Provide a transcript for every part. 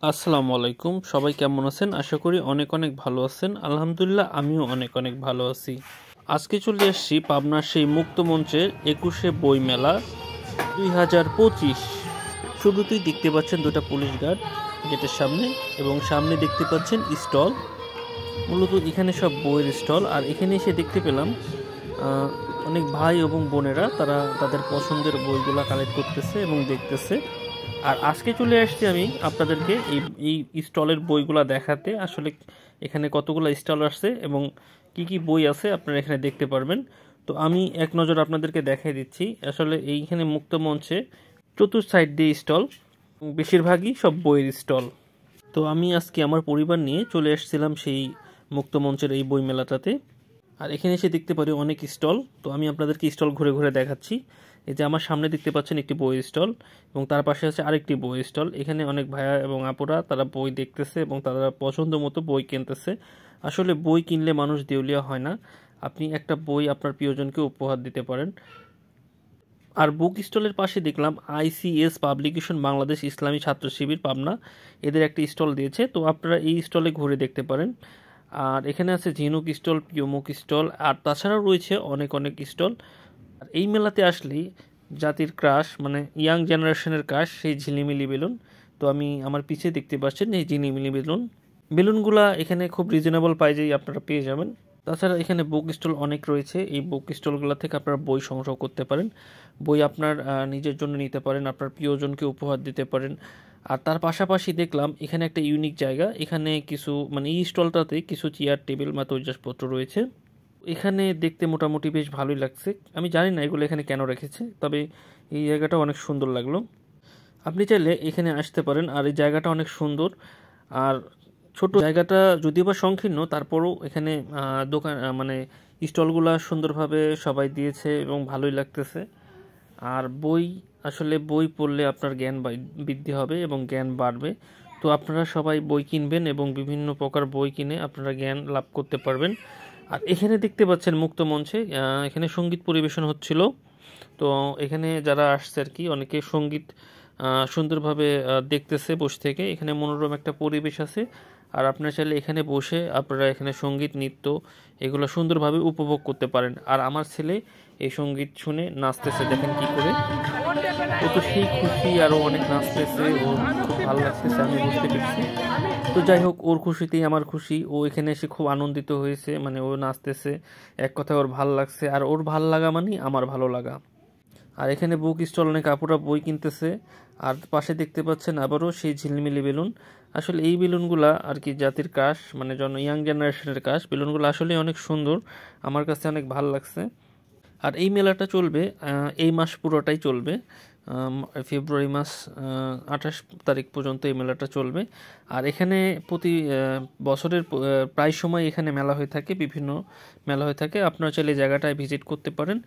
আসসালামু আলাইকুম। সবাই কেমন আছেন? আশা করি অনেক অনেক ভালো আছেন। আলহামদুলিল্লাহ আমিও অনেক অনেক ভালো আছি। আজকে চলে এসেছি পাবনার সেই মুক্ত মঞ্চের ২১শে বই মেলা ২০২৫। শুরুতেই দেখতে পাচ্ছেন দুটা পুলিশ গার্ড গেটের সামনে, এবং সামনে দেখতে পাচ্ছেন স্টল। মূলত এখানে সব বইয়ের স্টল। আর এখানে এসে দেখতে পেলাম অনেক ভাই এবং বোনেরা তারা তাদের পছন্দের বইগুলা কালেক্ট করতেছে এবং দেখতেছে। আর আজকে চলে আসছি আমি আপনাদেরকে এই স্টলের বইগুলা দেখাতে। আসলে এখানে কতগুলো স্টল আসছে এবং কি কি বই আছে আপনারা এখানে দেখতে পারবেন। তো আমি এক নজর আপনাদেরকে দেখাই দিচ্ছি। আসলে এইখানে মুক্ত মঞ্চে চতুর্থ সাইড দিয়ে স্টল, বেশিরভাগই সব বইয়ের স্টল। তো আমি আজকে আমার পরিবার নিয়ে চলে আসছিলাম সেই মুক্ত মঞ্চের এই বই মেলাটাতে। আর এখানে এসে দেখতে পারি অনেক স্টল। তো আমি আপনাদেরকে স্টল ঘুরে ঘুরে দেখাচ্ছি। এই যে আমার সামনে দেখতে পাচ্ছেন একটি বই স্টল, এবং তার পাশে আছে আরেকটি বই স্টল। এখানে অনেক ভাইয়া এবং আপুরা তারা বই দেখতেছে এবং তারা পছন্দ মতো বই কিনতেছে। আসলে বই কিনলে মানুষ দেউলিয়া হয় না। আপনি একটা বই আপনার প্রিয়জনকে উপহার দিতে পারেন। আর বুক স্টলের পাশে দেখলাম ICS পাবলিকেশন বাংলাদেশ ইসলামী ছাত্র শিবির পাবনা, এদের একটি স্টল দিয়েছে। তো আপনারা এই স্টলে ঘুরে দেখতে পারেন। আর এখানে আছে ঝিনুক স্টল, পিওমুক স্টল, আর তাছাড়াও রয়েছে অনেক অনেক স্টল। আর এই মেলাতে আসলেই জাতির ক্রাশ, মানে ইয়াং জেনারেশনের ক্রাশ, সেই ঝিলিমিলি বেলুন। তো আমি আমার পিছে দেখতে পাচ্ছেন এই ঝিলিমিলি বেলুনগুলা এখানে খুব রিজনেবল প্রাইজেই আপনারা পেয়ে যাবেন। তাছাড়া এখানে বুক স্টল অনেক রয়েছে। এই বুক স্টলগুলো থেকে আপনারা বই সংগ্রহ করতে পারেন। বই আপনার নিজের জন্য নিতে পারেন, আপনার প্রিয়জনকে উপহার দিতে পারেন। আর তার পাশাপাশি দেখলাম এখানে একটা ইউনিক জায়গা। এখানে কিছু, মানে এই স্টলটাতে কিছু চেয়ার টেবিল বা তৈজসপত্র রয়েছে। এখানে দেখতে মোটামুটি বেশ ভালোই লাগছে। আমি জানি না এগুলো এখানে কেন রেখেছে, তবে এই জায়গাটা অনেক সুন্দর লাগলো। আপনি চাইলে এখানে আসতে পারেন। আর এই জায়গাটা অনেক সুন্দর। আর ছোট জায়গাটা যদিও বা সংকীর্ণ, তারপরও এখানে দোকান, মানে স্টলগুলা সুন্দরভাবে সবাই দিয়েছে এবং ভালোই লাগতেছে। আর বই, আসলে বই পড়লে আপনার জ্ঞান বৃদ্ধি হবে এবং জ্ঞান বাড়বে। তো আপনারা সবাই বই কিনবেন এবং বিভিন্ন প্রকার বই কিনে আপনারা জ্ঞান লাভ করতে পারবেন। আর এখানে দেখতে পাচ্ছেন মুক্ত মঞ্চে এখানে সঙ্গীত পরিবেশন হচ্ছিল। তো এখানে যারা আসছে আর কি, অনেকে সঙ্গীত সুন্দরভাবে দেখতেছে বসে থেকে। এখানে মনোরম একটা পরিবেশ আছে। আর আপনারা চাইলে এখানে বসে আপনারা এখানে সঙ্গীত, নৃত্য এগুলো সুন্দরভাবে উপভোগ করতে পারেন। আর আমার ছেলে এই সঙ্গীত শুনে নাচতেছে, দেখেন কি করে। ও তো সেই খুশি, আরও অনেক নাচতেছে, ওর খুব ভালো লাগতেছে, আমি বুঝতে পেরেছি। তো যাই হোক, ওর খুশিতেই আমার খুশি। ও এখানে এসে খুব আনন্দিত হয়েছে, মানে ও নাচতেছে, এক কথায় ওর ভালো লাগছে। আর ওর ভালো লাগা মানে আমার ভালো লাগা। আর এখানে বুক স্টল, অনেক আপুরা বই কিনতেছে। আর পাশে দেখতে পাচ্ছেন আবারও সেই ঝিলমিলি বেলুন। আসলে এই বেলুনগুলা আর কি জাতির ক্রাশ, মানে ইয়াং জেনারেশনের ক্রাশ। বেলুনগুলো আসলে অনেক সুন্দর, আমার কাছে অনেক ভালো লাগছে। আর এই মেলাটা চলবে এই মাস পুরোটাই চলবে, ফেব্রুয়ারি মাস 28 তারিখ পর্যন্ত এই মেলাটা চলবে। আর এখানে প্রতি বছরের প্রায় সময় এখানে মেলা হয়ে থাকে, বিভিন্ন মেলা হয়ে থাকে। আপনারা চাইলে জায়গাটায় ভিজিট করতে পারেন।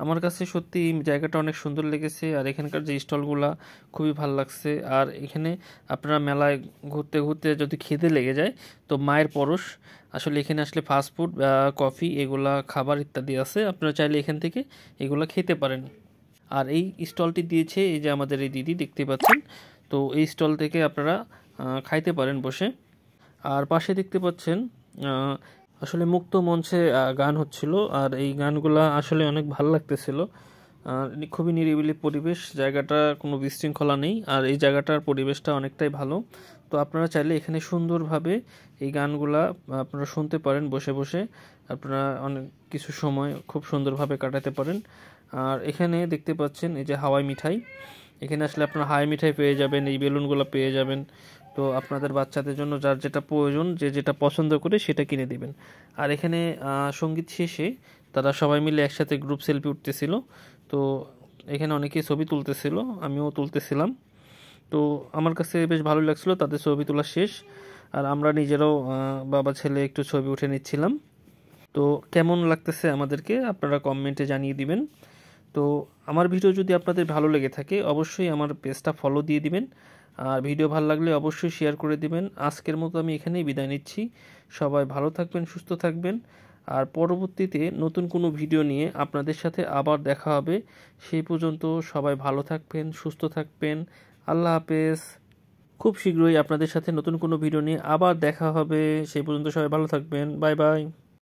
আমার কাছে সত্যি এই জায়গাটা অনেক সুন্দর লেগেছে। আর এখানকার যে স্টলগুলা খুবই ভালো লাগছে। আর এখানে আপনারা মেলায় ঘুরতে ঘুরতে যদি খিদে লেগে যায়, তো মায়ের পরশ, আসলে এখানে আসলে ফাস্টফুড, কফি, এগুলা খাবার ইত্যাদি আছে। আপনারা চাইলে এখান থেকে এগুলা খেতে পারেন। আর এই স্টলটি দিয়েছে এই যে আমাদের এই দিদি, দেখতে পাচ্ছেন। তো এই স্টল থেকে আপনারা খাইতে পারেন বসে। আর পাশে দেখতে পাচ্ছেন আসলে মুক্ত মঞ্চে গান হচ্ছিল। আর এই গানগুলা আসলে অনেক ভালো লাগতেছিল। খুবই নিরিবিলি পরিবেশ, জায়গাটা কোনো বিশৃঙ্খলা নেই। আর এই জায়গাটার পরিবেশটা অনেকটাই ভালো। তো আপনারা চাইলে এখানে সুন্দরভাবে এই গানগুলা আপনারা শুনতে পারেন বসে বসে। আপনারা অনেক কিছু সময় খুব সুন্দরভাবে কাটাতে পারেন। আর এখানে দেখতে পাচ্ছেন এই যে হাওয়াই মিঠাই। এখানে আসলে আপনারা হাওয়াই মিঠাই পেয়ে যাবেন, এই বেলুনগুলো পেয়ে যাবেন। তো আপনাদের বাচ্চাদের জন্য যার যেটা প্রয়োজন, যে যেটা পছন্দ করে সেটা কিনে দিবেন। আর এখানে সঙ্গীত শেষে তারা সবাই মিলে একসাথে গ্রুপ সেলফি উঠতেছিল। তো এখানে অনেকেই ছবি তুলতেছিল, আমিও তুলতেছিলাম। তো আমার কাছে বেশ ভালো লাগছিল তাদের ছবি তোলা শেষ। আর আমরা নিজেরাও বাবা ছেলে একটু ছবি উঠে নিচ্ছিলাম। তো কেমন লাগতেছে আমাদেরকে আপনারা কমেন্টে জানিয়ে দিবেন। তো আমার ভিডিও যদি আপনাদের ভালো লেগে থাকে, অবশ্যই আমার পেজটা ফলো দিয়ে দিবেন। আর ভিডিও ভালো লাগলে অবশ্যই শেয়ার করে দিবেন। আজকের মতো আমি এখানেই বিদায় নিচ্ছি। সবাই ভালো থাকবেন, সুস্থ থাকবেন। আর পরবর্তীতে নতুন কোনো ভিডিও নিয়ে আপনাদের সাথে আবার দেখা হবে। সেই পর্যন্ত সবাই ভালো থাকবেন, সুস্থ থাকবেন। আল্লাহ হাফেজ। খুব শীঘ্রই আপনাদের সাথে নতুন কোনো ভিডিও নিয়ে আবার দেখা হবে। সেই পর্যন্ত সবাই ভালো থাকবেন। Bye bye.